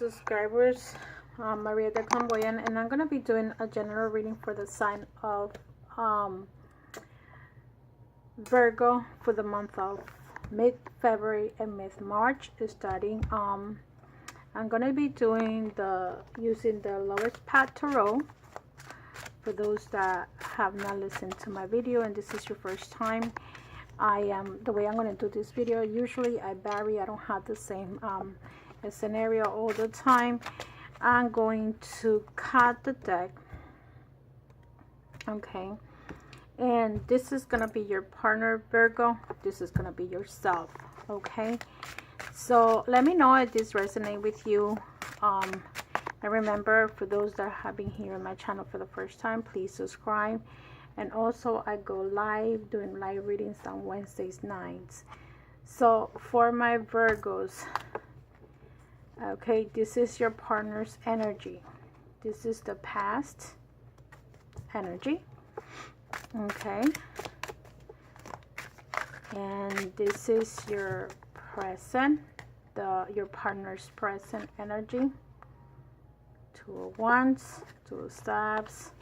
subscribers. Maria the Clairvoyant, and I'm going to be doing a general reading for the sign of Virgo for the month of mid-February and mid-March, starting I'm going to be doing using the lowest path tarot. For those that have not listened to my video and this is your first time, the way I'm going to do this video, usually I vary. I don't have the same scenario all the time. I'm going to cut the deck, okay, and this is going to be your partner, Virgo. This is going to be yourself, okay? So let me know if this resonates with you. And remember, for those that have been here on my channel for the first time, please subscribe. And also I go live doing live readings on Wednesdays nights. So for my Virgos, okay, this is your partner's energy. This is the past energy, okay, and this is your present, your partner's present energy. Two of Wands, Two of Staves.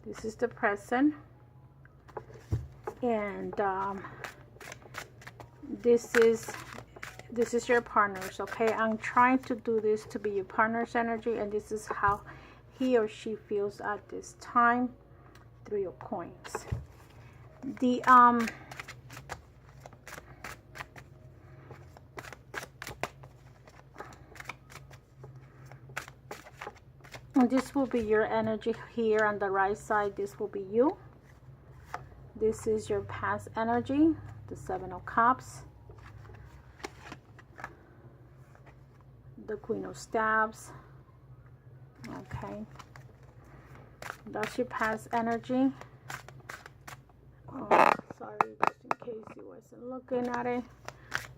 This is the present, and this is your partner's, okay? I'm trying to do this to be your partner's energy, and this is how he or she feels at this time. Three of Coins. This will be your energy here on the right side. This will be you. This is your past energy, the Seven of Cups, the Queen of Staves, okay, that's your past energy. Oh, sorry, just in case you wasn't looking at it.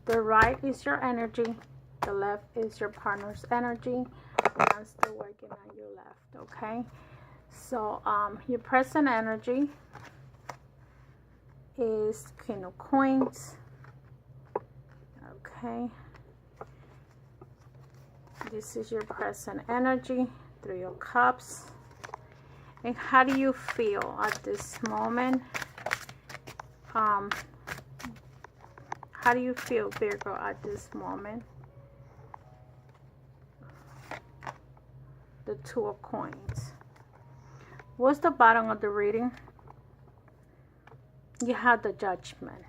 The right is your energy, the left is your partner's energy. I'm still working on your left, okay? So your present energy is King of Coins, okay. This is your present energy, Three of Cups. And how do you feel at this moment? How do you feel, Virgo, at this moment? The Two of Coins. What's the bottom of the reading? You have the Judgment.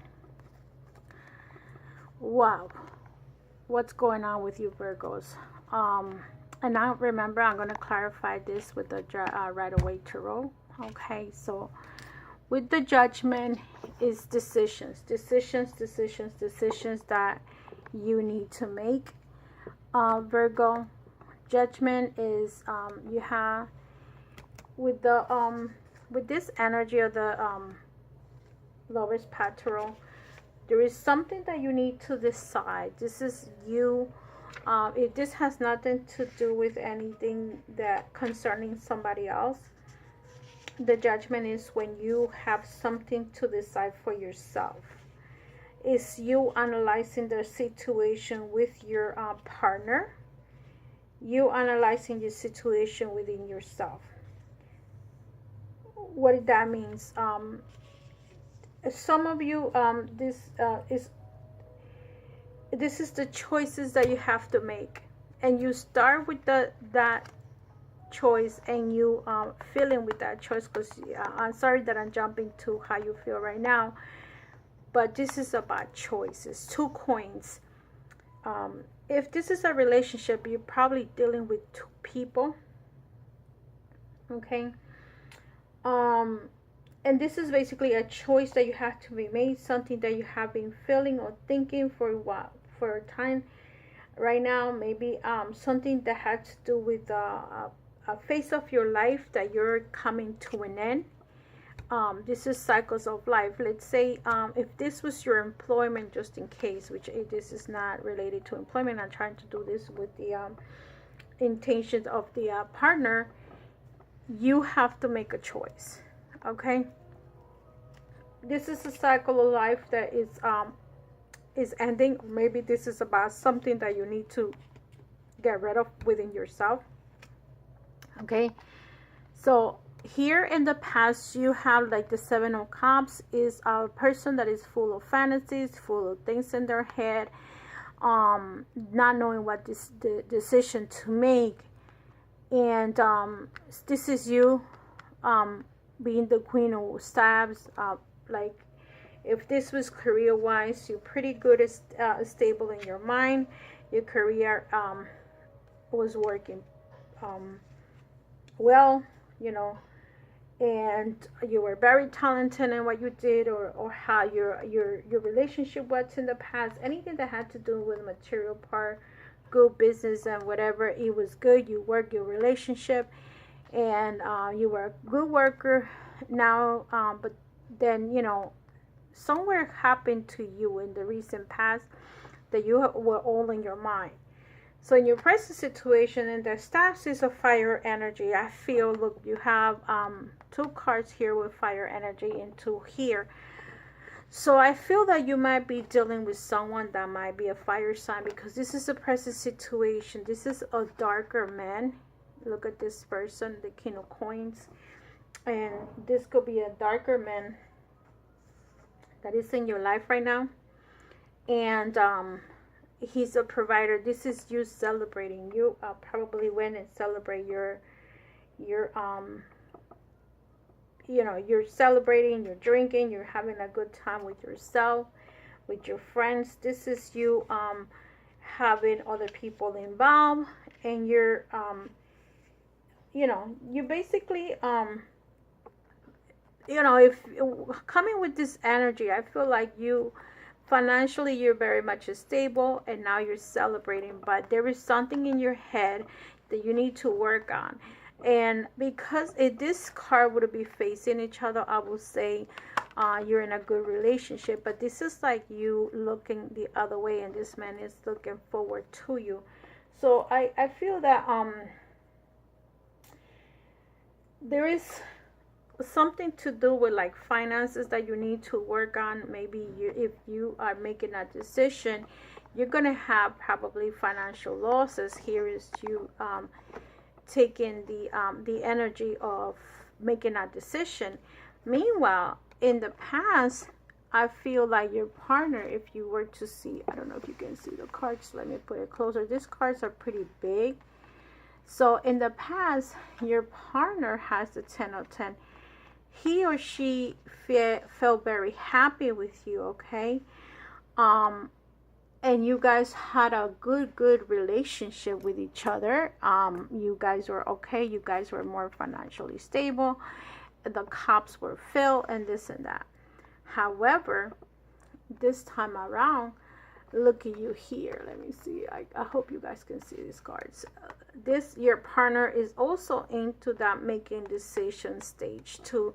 Wow. What's going on with you, Virgos? And now remember, I'm going to clarify this with the right away tarot. Okay, so with the Judgment is decisions that you need to make, Virgo. Judgment is you have with this energy of the lowest path tarot, there is something that you need to decide. This is you. If this has nothing to do with anything that concerning somebody else, the Judgment is when you have something to decide for yourself. It's you analyzing the situation with your partner. You analyzing the situation within yourself. What that means, some of you, this is the choices that you have to make, and you start with that choice, and you feeling with that choice, because I'm sorry that I'm jumping to how you feel right now, but this is about choices. Two Coins. If this is a relationship, you're probably dealing with two people, okay? And this is basically a choice that you have to be made, something that you have been feeling or thinking for a while, for a time right now. Maybe something that has to do with a phase of your life that you're coming to an end. This is cycles of life. Let's say if this was your employment, just in case, which this is not related to employment. I'm trying to do this with the intentions of the partner. You have to make a choice, okay? This is a cycle of life that is ending. Maybe this is about something that you need to get rid of within yourself. Okay, so here in the past, you have like the Seven of Cups is a person that is full of fantasies, full of things in their head, not knowing what the decision to make. And this is you being the Queen of Stabs. Like if this was career wise, you're pretty good, stable in your mind. Your career was working well, you know, and you were very talented in what you did, or how your relationship was in the past. Anything that had to do with the material part, good business and whatever, it was good. You worked your relationship, and you were a good worker now, but then, you know, somewhere happened to you in the recent past that you were all in your mind. So in your present situation, in the Staffs is a fire energy. I feel, look, you have 2 cards here with fire energy and 2 here. So I feel that you might be dealing with someone that might be a fire sign, because this is a present situation. This is a darker man. Look at this person, the King of Coins. And this could be a darker man that is in your life right now. And he's a provider. This is you celebrating. You probably went and celebrate your you know, you're celebrating, you're drinking, you're having a good time with yourself, with your friends. This is you having other people involved, and you're you know, you basically you know, if coming with this energy, I feel like you financially, you're very much stable, and now you're celebrating, but there is something in your head that you need to work on. And because if this card would be facing each other, I would say you're in a good relationship, but this is like you looking the other way, and this man is looking forward to you. So I feel that there is something to do with like finances that you need to work on. Maybe if you are making a decision, you're gonna have probably financial losses. Here is you taking the energy of making a decision. Meanwhile, in the past, I feel like your partner, if you were to see, I don't know if you can see the cards, let me put it closer. These cards are pretty big. So in the past, your partner has the 10 of 10. He or she felt very happy with you, okay? And you guys had a good relationship with each other. You guys were okay. You guys were more financially stable. The cups were filled and this and that. However, this time around, look at you here. Let me see. I hope you guys can see these cards. Your partner is also into that making decision stage too.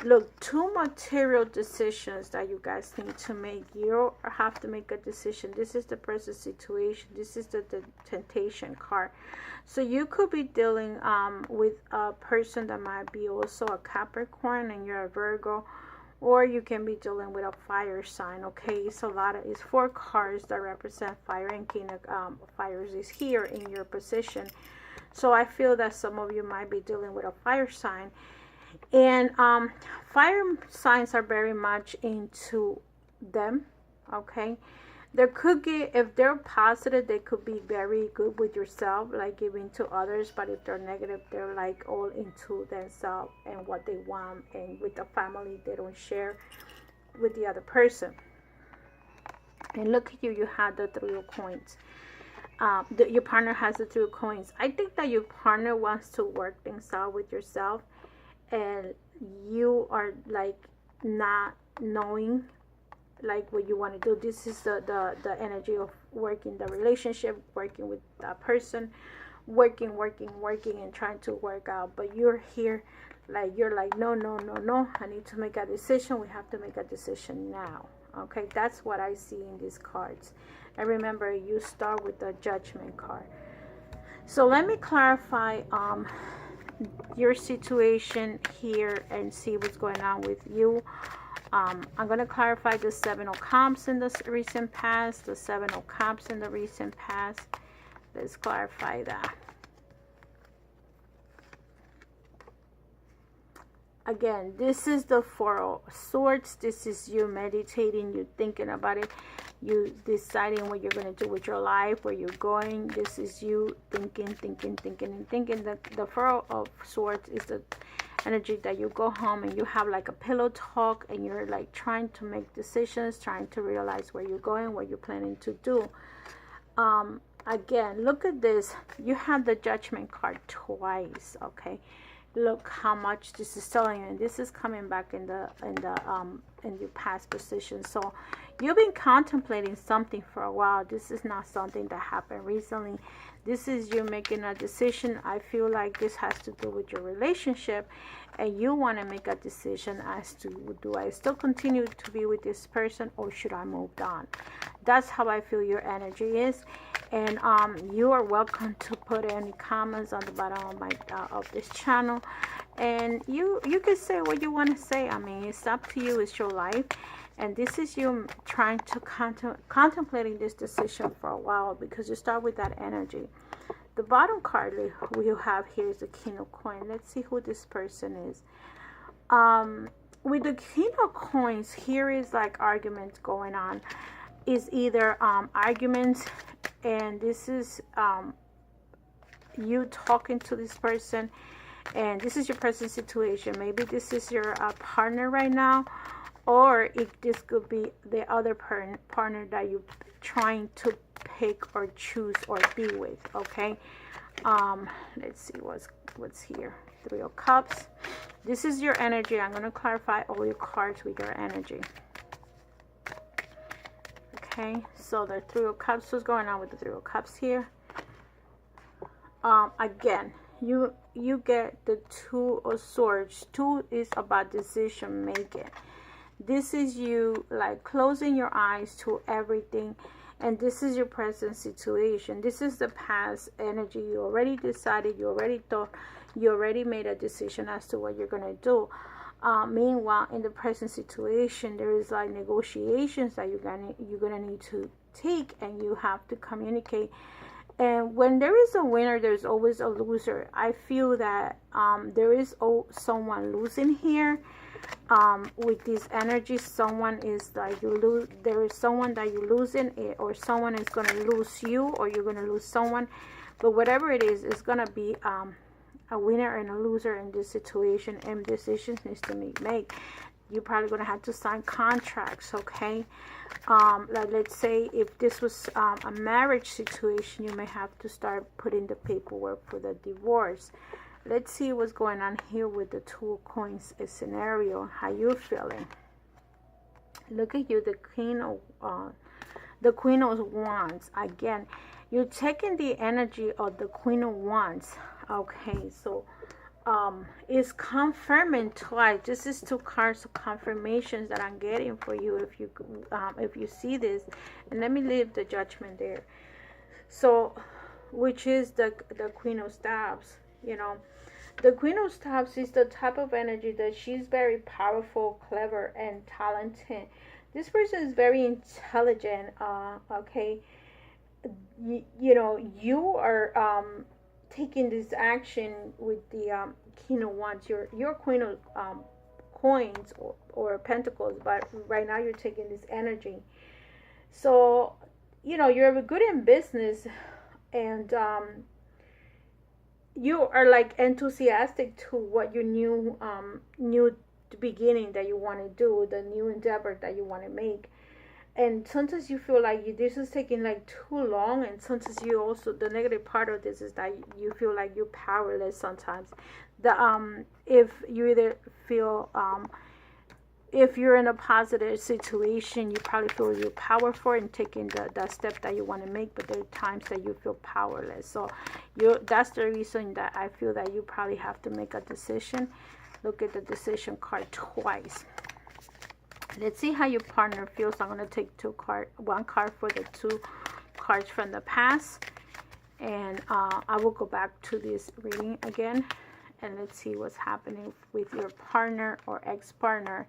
Look, 2 material decisions that you guys need to make. You have to make a decision. This is the present situation. This is the temptation card. So you could be dealing with a person that might be also a Capricorn and you're a Virgo, or you can be dealing with a fire sign. Okay, it's it's 4 cards that represent fire, and King of Fires is here in your position. So I feel that some of you might be dealing with a fire sign. And fire signs are very much into them, okay? There could be, if they're positive, they could be very good with yourself, like giving to others. But if they're negative, they're like all into themselves and what they want. And with the family, they don't share with the other person. And look at you, you had the 3 of coins. Your partner has the 2 of coins. I think that your partner wants to work things out with yourself, and you are like not knowing like what you want to do. This is the energy of working the relationship, working with that person, working and trying to work out. But you're here like you're like no, I need to make a decision. We have to make a decision now. Okay, that's what I see in these cards. And remember, you start with the Judgment card. So let me clarify your situation here and see what's going on with you. I'm going to clarify the 7 of Cups in the recent past, the 7 of Cups in the recent past, Let's clarify that. Again, this is the Four of Swords. This is you meditating, you thinking about it, you deciding what you're going to do with your life, where you're going. This is you thinking. The Four of Swords is the energy that you go home and you have like a pillow talk, and you're like trying to make decisions, trying to realize where you're going, what you're planning to do. Again, look at this. You have the Judgment card twice, okay? Look how much this is telling you, and this is coming back in your past position. So you've been contemplating something for a while. This is not something that happened recently. This is you making a decision. I feel like this has to do with your relationship, and you want to make a decision as to, do I still continue to be with this person, or should I move on? That's how I feel your energy is. And you are welcome to put any comments on the bottom of my of this channel, and you can say what you want to say. I mean, it's up to you. It's your life, and this is you trying to contemplating this decision for a while, because you start with that energy. The bottom card we have here is the King of Coins. Let's see who this person is. With the King of Coins, here is like arguments going on. Is either arguments, and this is you talking to this person, and this is your present situation. Maybe this is your partner right now, or this could be the other partner that you're trying to pick or choose or be with. Okay, let's see what's here. Three of Cups. This is your energy. I'm going to clarify all your cards with your energy. Okay, so the Three of Cups. What's going on with the Three of Cups here? Again, you get the Two of Swords. Two is about decision making. This is you like closing your eyes to everything, and this is your present situation. This is the past energy. You already decided, you already thought, you already made a decision as to what you're going to do. Meanwhile, in the present situation, there is like negotiations that you're gonna need to take, and you have to communicate. And when there is a winner, there's always a loser. I feel that there is someone losing here. With this energy, someone is like you lose. There is someone that you're losing, or someone is gonna lose you, or you're gonna lose someone. But whatever it is, it's gonna be a winner and a loser in this situation, and decisions needs to be made. You're probably going to have to sign contracts, okay? Like let's say if this was a marriage situation, you may have to start putting the paperwork for the divorce. Let's see what's going on here with the Two of Coins scenario. How you feeling? Look at you, the Queen of Wands. Again, you're taking the energy of the Queen of Wands. Okay, so it's confirming twice. This is two cards of confirmations that I'm getting for you if you see this. And let me leave the Judgment there. So, which is the Queen of Staves. You know, the Queen of Staves is the type of energy that she's very powerful, clever, and talented. This person is very intelligent. Okay, you know, you are taking this action with the King of Wands. You're Queen of Coins or Pentacles, but right now you're taking this energy. So, you know, you're good in business, and you are like enthusiastic to what your new beginning that you want to do, the new endeavor that you want to make. And sometimes you feel like this is taking like too long, and sometimes you also, the negative part of this is that you feel like you're powerless sometimes. If you either feel if you're in a positive situation, you probably feel you're powerful in taking the step that you want to make, but there are times that you feel powerless. So that's the reason that I feel that you probably have to make a decision. Look at the decision card twice. Let's see how your partner feels. I'm going to take one card for the two cards from the past, and I will go back to this reading again, and let's see what's happening with your partner or ex-partner.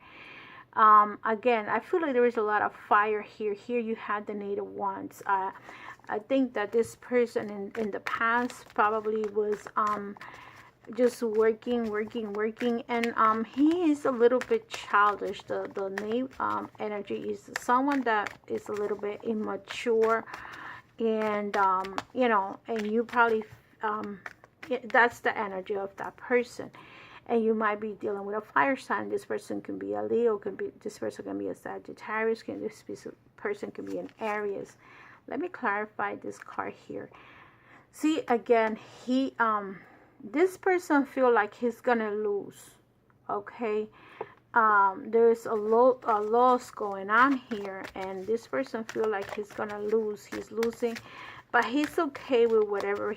Again, I feel like there is a lot of fire here. Here you had the Knight of Wands. I think that this person in the past probably was just working, and he is a little bit childish. The name energy is someone that is a little bit immature, and you know, and you probably that's the energy of that person. And you might be dealing with a fire sign. This person can be a Leo, this person can be a Sagittarius, this person can be an Aries. Let me clarify this card here. See, again, this person feel like he's gonna lose. Okay, there's a loss going on here, and this person feel like he's gonna lose. He's losing, but he's okay with whatever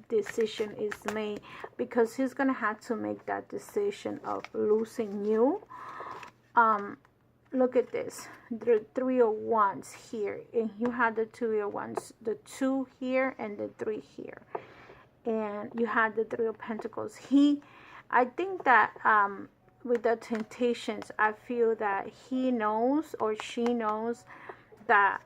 decision is made, because he's gonna have to make that decision of losing you. Look at this, the 3 of Wands here, and you have the 2 of Wands, the 2 here and the 3 here, and you had the 3 of Pentacles. I think that with the temptations, I feel that he knows or she knows that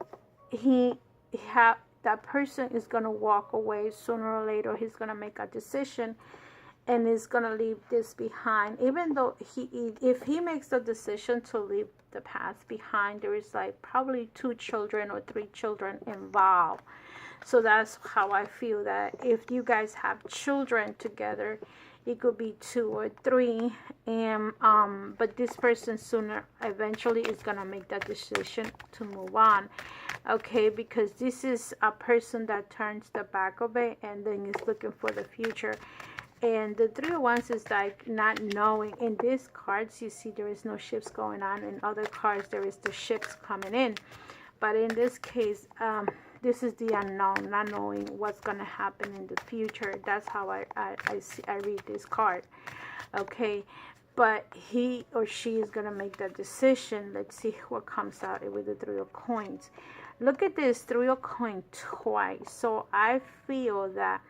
that person is going to walk away sooner or later. He's going to make a decision and is going to leave this behind. Even though if he makes the decision to leave the past behind, there is like probably 2 children or 3 children involved. So that's how I feel that if you guys have children together, it could be 2 or 3, and but this person sooner eventually is gonna make that decision to move on. Okay, because this is a person that turns the back of it and then is looking for the future. And the 3 of Wands is like not knowing. In these cards, you see there is no ships going on. In other cards, there is the ships coming in. But in this case, this is the unknown, not knowing what's going to happen in the future. That's how I read this card. Okay, but he or she is going to make that decision. Let's see what comes out with the 3 of Coins. Look at this, 3 of Coins twice. So I feel that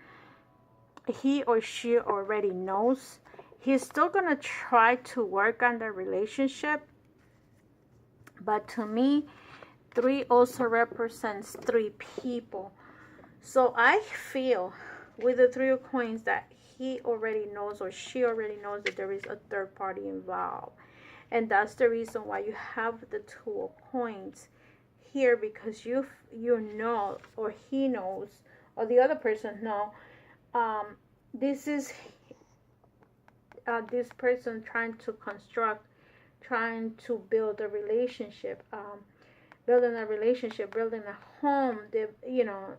he or she already knows. He's still going to try to work on the relationship. But to me, 3 also represents 3 people. So I feel with the 3 of Coins that he already knows or she already knows that there is a third party involved. And that's the reason why you have the 2 of Coins here, because you know, or he knows, or the other person knows, this is this person trying to construct, trying to build a relationship, building a home, you know,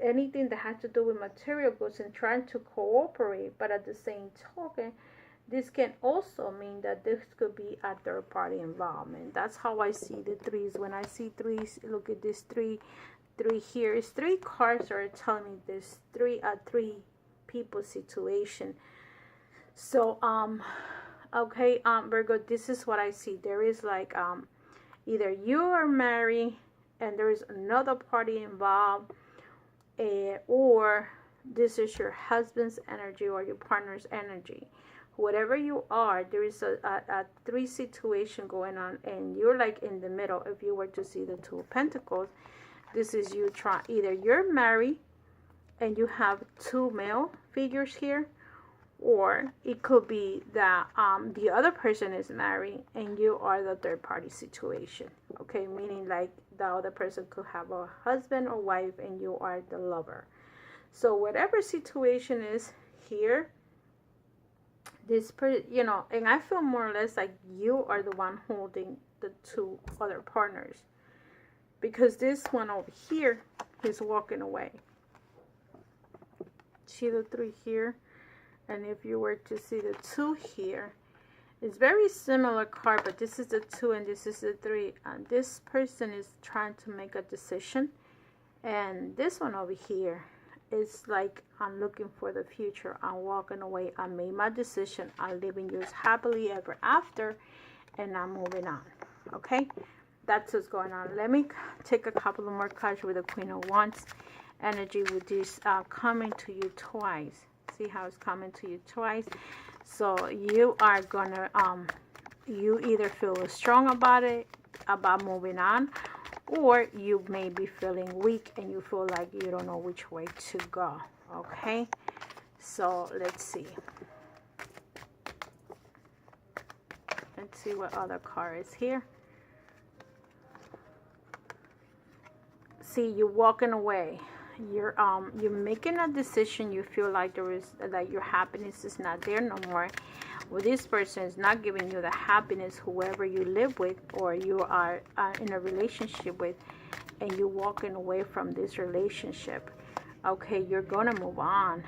anything that has to do with material goods, and trying to cooperate. But at the same token, this can also mean that this could be a third party involvement. That's how I see the 3s. When I see 3s, look at this 3 here. It's 3 cards are telling me this 3 people situation. So okay, Virgo, this is what I see. There is like either you are married and there is another party involved, or this is your husband's energy or your partner's energy. Whatever you are, there is a 3 situation going on, and you're like in the middle. If you were to see the 2 of Pentacles, this is you trying, either you're married and you have 2 male figures here, or it could be that the other person is married and you are the third party situation. Okay, meaning like the other person could have a husband or wife and you are the lover. So whatever situation is here, this you know, and I feel more or less like you are the one holding the 2 other partners, because this one over here is walking away. See the 3 here, and if you were to see the 2 here, it's very similar card, but this is the 2 and this is the 3. And this person is trying to make a decision, and this one over here is like, I'm looking for the future, I'm walking away, I made my decision, I'm living yours happily ever after, and I'm moving on. Okay, that's what's going on. Let me take a couple of more cards with the Queen of Wands energy, with this coming to you twice. See how it's coming to you twice. So you are gonna you either feel strong about it, about moving on, or you may be feeling weak and you feel like you don't know which way to go. Okay, so let's see what other card is here. See, you're walking away. You're making a decision. You feel like that your happiness is not there no more. Well, this person is not giving you the happiness, whoever you live with or you are in a relationship with, and you're walking away from this relationship. Okay, you're gonna move on.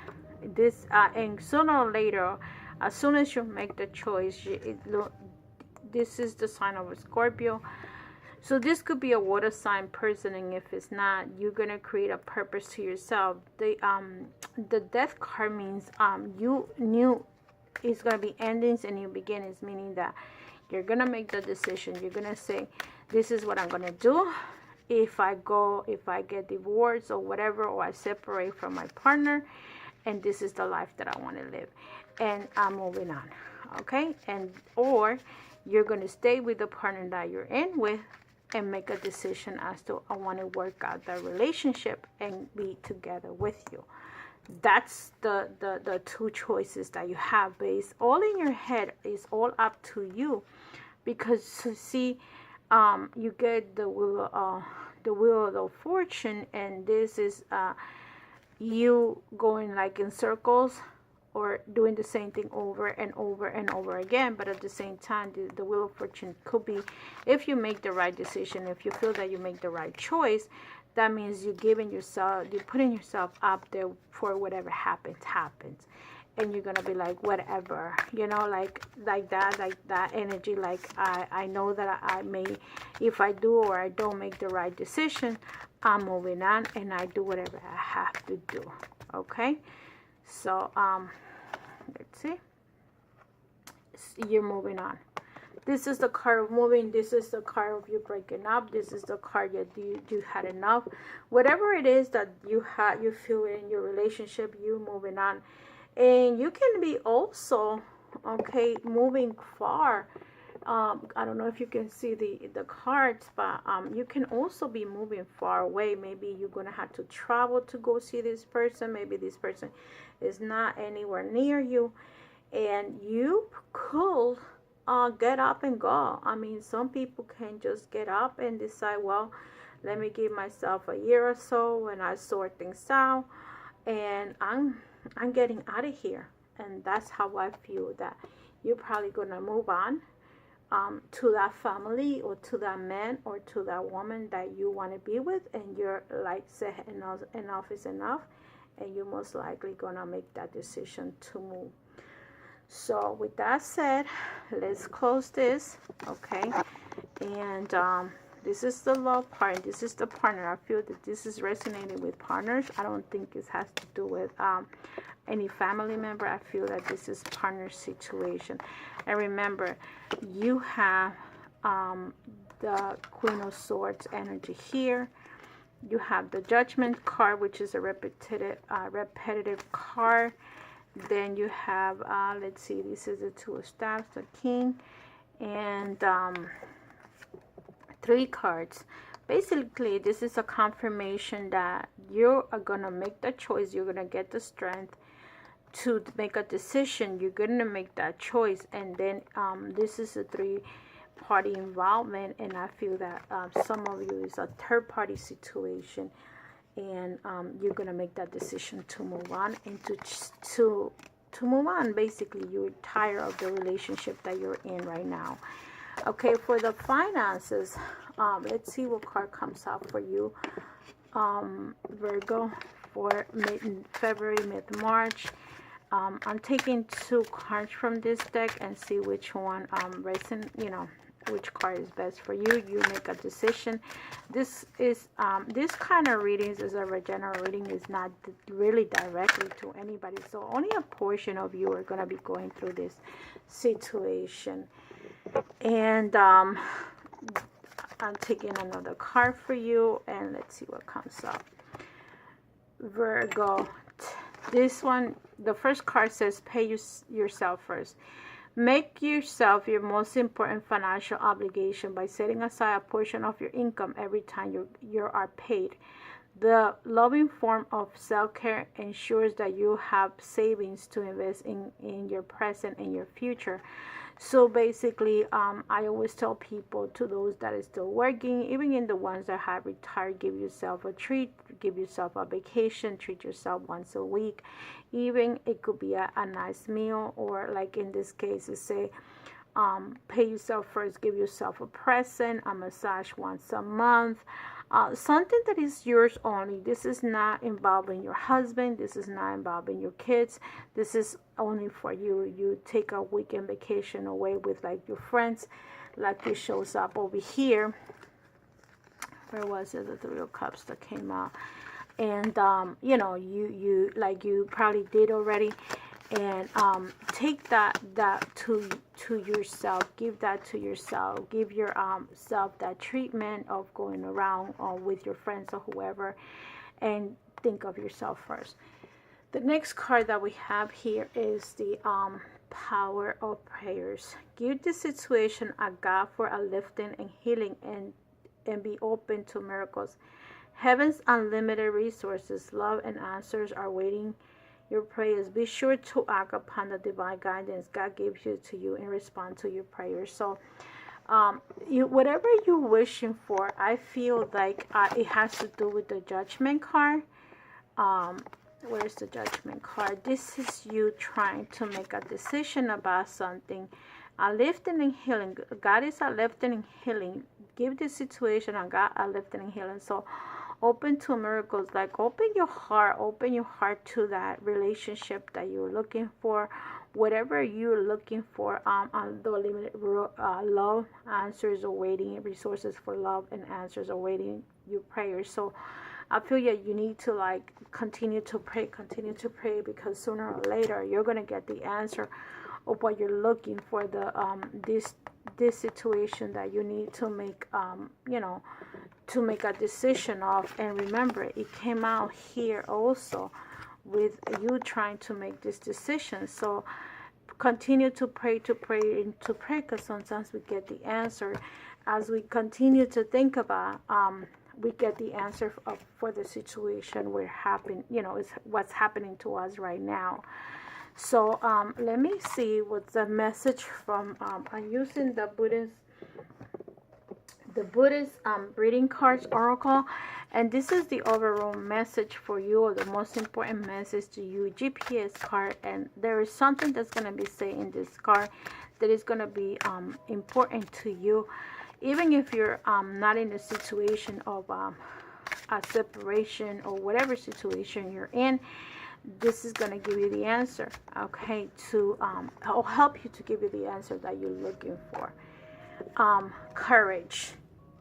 This and sooner or later, as soon as you make the choice, this is the sign of a Scorpio. So this could be a water sign person, and if it's not, you're gonna create a purpose to yourself. The death card means you knew it's gonna be endings and new beginnings, meaning that you're gonna make the decision. You're gonna say, this is what I'm gonna do. If I get divorced or whatever, or I separate from my partner, and this is the life that I want to live, and I'm moving on. Okay, or you're gonna stay with the partner that you're in with and make a decision as to, I want to work out the relationship and be together with you. That's the two choices that you have, but it's all in your head. It's all up to you, because see, you get the wheel of fortune, and this is you going like in circles, or doing the same thing over and over and over again. But at the same time, the wheel of fortune could be, if you make the right decision, if you feel that you make the right choice, that means you're putting yourself up there for whatever happens. And you're gonna be like, whatever, like that energy. Like, I know that I may, if I do or I don't make the right decision, I'm moving on and I do whatever I have to do. Okay, so let's see, you're moving on. This is the card of moving. This is the card of you breaking up. This is the card that you had enough. Whatever it is that you feel in your relationship, you moving on. And you can be also, okay, moving far. I don't know if you can see the cards, but you can also be moving far away. Maybe you're going to have to travel to go see this person. Maybe this person is not anywhere near you. And you could get up and go. I mean, some people can just get up and decide, well, let me give myself a year or so and I sort things out, and I'm getting out of here. And that's how I feel, that you're probably gonna move on to that family or to that man or to that woman that you want to be with, and you're like, say enough is enough, and you're most likely gonna make that decision to move. So with that said, let's close this. Okay, and this is the love part. This is the partner. I feel that this is resonating with partners. I don't think it has to do with any family member. I feel that this is partner situation. And remember, you have the Queen of Swords energy here. You have the Judgment card, which is a repetitive card. Then you have, let's see, this is the Two of Staves, the King, and 3 cards. Basically, this is a confirmation that you are going to make the choice. You're going to get the strength to make a decision. You're going to make that choice. And then this is a 3-party involvement. And I feel that some of you is a third-party situation. And you're going to make that decision to move on and to move on. Basically, you're tired of the relationship that you're in right now. Okay, for the finances, let's see what card comes out for you, Virgo, for mid-February, mid-March. I'm taking 2 cards from this deck and see which one which card is best for you. You make a decision. This is this kind of readings is a general reading, is not really directly to anybody, so only a portion of you are going to be going through this situation. And I'm taking another card for you, and let's see what comes up. Virgo, this one, the first card says pay yourself first. Make yourself your most important financial obligation by setting aside a portion of your income every time you are paid. The loving form of self-care ensures that you have savings to invest in your present and your future. So basically, I always tell people, to those that are still working, even in the ones that have retired, give yourself a treat, give yourself a vacation, treat yourself once a week. Even it could be a nice meal, or like in this case, say, pay yourself first, give yourself a present, a massage once a month, something that is yours only. This is not involving your husband, this is not involving your kids, this is only for you. You take a weekend vacation away with like your friends, like this shows up over here. Where was it? The Three of Cups that came out. And you know, you like you probably did already, and take that to yourself. Give that to yourself. Give your self that treatment of going around with your friends or whoever, and think of yourself first. The next card that we have here is the power of prayers. Give the situation a God for a lifting and healing, and be open to miracles. Heaven's unlimited resources, love, and answers are waiting your prayers. Be sure to act upon the divine guidance God gives you to you and respond to your prayers. So whatever you're wishing for, I feel like it has to do with the Judgment card. Where's the Judgment card? This is you trying to make a decision about something. A lifting and healing. God is a lifting and healing. Give the situation a God a lifting and healing. So open to miracles, like open your heart to that relationship that you're looking for. Whatever you're looking for, unlimited love, answers awaiting, resources for love and answers awaiting your prayers. So I feel that you need to like continue to pray, because sooner or later you're gonna get the answer of what you're looking for. The this situation that you need to make, you know, to make a decision of. And remember, it came out here also with you trying to make this decision. So continue to pray, because sometimes we get the answer as we continue to think about. We get the answer for the situation we're happening, you know, is what's happening to us right now. So let me see what's the message from. I'm using the Buddhist reading cards oracle, and this is the overall message for you, or the most important message to you, GPS card. And there is something that's going to be said in this card that is going to be important to you, even if you're not in a situation of a separation or whatever situation you're in. This is going to give you the answer, okay, to or help you to give you the answer that you're looking for. Courage.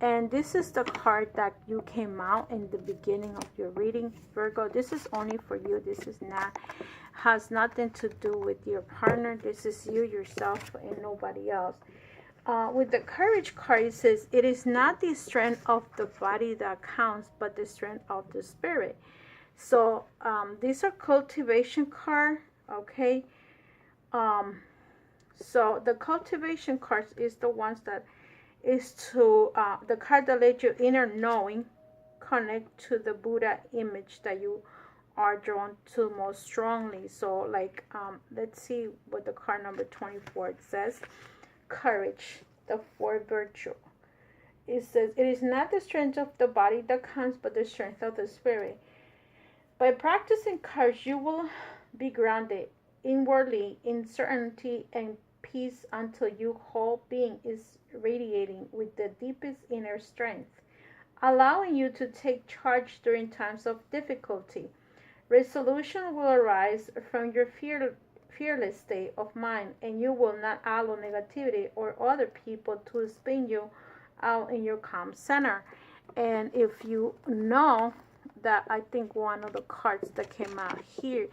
And this is the card that you came out in the beginning of your reading, Virgo. This is only for you. This is not, has nothing to do with your partner. This is you, yourself, and nobody else. With the Courage card, it says, it is not the strength of the body that counts, but the strength of the spirit. So these are cultivation card, okay? So the cultivation cards is the ones that is to the card that lets your inner knowing connect to the Buddha image that you are drawn to most strongly. So like let's see what the card number 24 says. Courage, the fourth virtue. It says, it is not the strength of the body that counts, but the strength of the spirit. By practicing courage, you will be grounded inwardly in certainty and peace until your whole being is radiating with the deepest inner strength, allowing you to take charge during times of difficulty. Resolution will arise from your fearless state of mind, and you will not allow negativity or other people to spin you out in your calm center. And if you know that, I think one of the cards that came out here,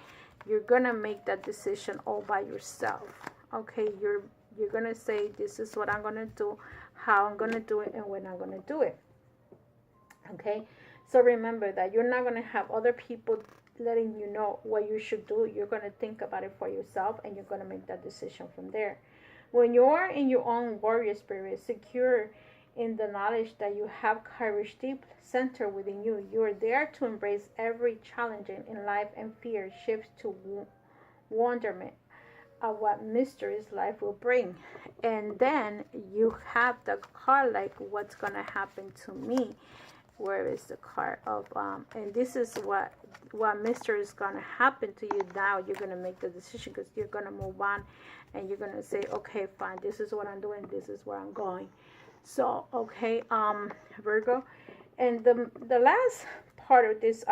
you're gonna make that decision all by yourself. Okay, you're gonna say, this is what I'm gonna do, how I'm gonna do it, and when I'm gonna do it. Okay, so remember that you're not gonna have other people letting you know what you should do. You're gonna think about it for yourself, and you're gonna make that decision from there. When you're in your own warrior spirit, secure in the knowledge that you have courage deep centered within you, you are there to embrace every challenge in life, and fear shifts to wonderment of what mysteries life will bring. And then you have the card like, what's gonna happen to me? Where is the card of and this is what mystery is gonna happen to you. Now you're gonna make the decision, because you're gonna move on and you're gonna say, okay, fine, this is what I'm doing, this is where I'm going. So okay, Virgo, and the last part of this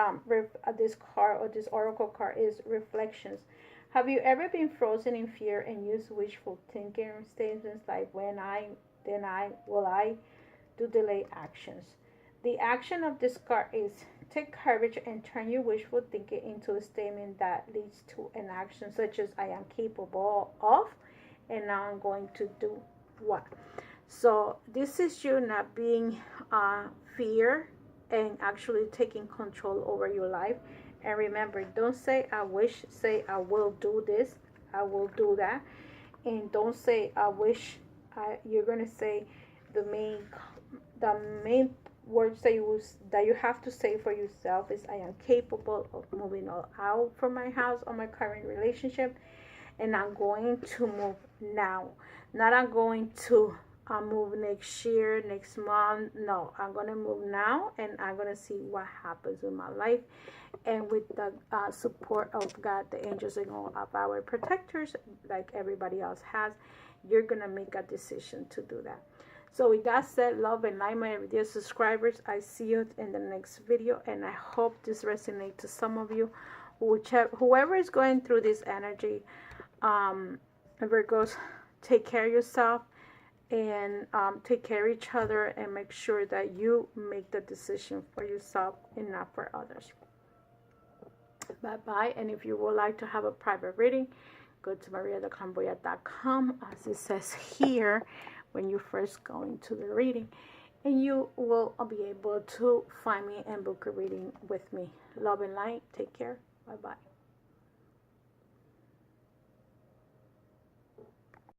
this card, or this oracle card, is reflections. Have you ever been frozen in fear and used wishful thinking statements like, when I, then I, will I, do delay actions? The action of this card is take courage and turn your wishful thinking into a statement that leads to an action, such as, I am capable of, and now I'm going to do what. So this is you not being fear, and actually taking control over your life. And remember, don't say I wish, say I will do this, I will do that. And don't say I wish. You're going to say the main words that you have to say for yourself is, I am capable of moving out from my house or my current relationship, and I'm going to move now. Not I'm going to move next year, next month. No, I'm going to move now, and I'm going to see what happens in my life. And with the support of God, the angels, and all of our protectors, like everybody else has, you're going to make a decision to do that. So with that said, love and light, my dear subscribers. I see you in the next video, and I hope this resonates to some of you. Whoever is going through this energy, Virgos, take care of yourself, and take care of each other, and make sure that you make the decision for yourself and not for others. Bye-bye. And if you would like to have a private reading, go to mariadeclamboyant.com, as it says here, when you first go into the reading, and you will be able to find me and book a reading with me. Love and light. Take care. Bye-bye.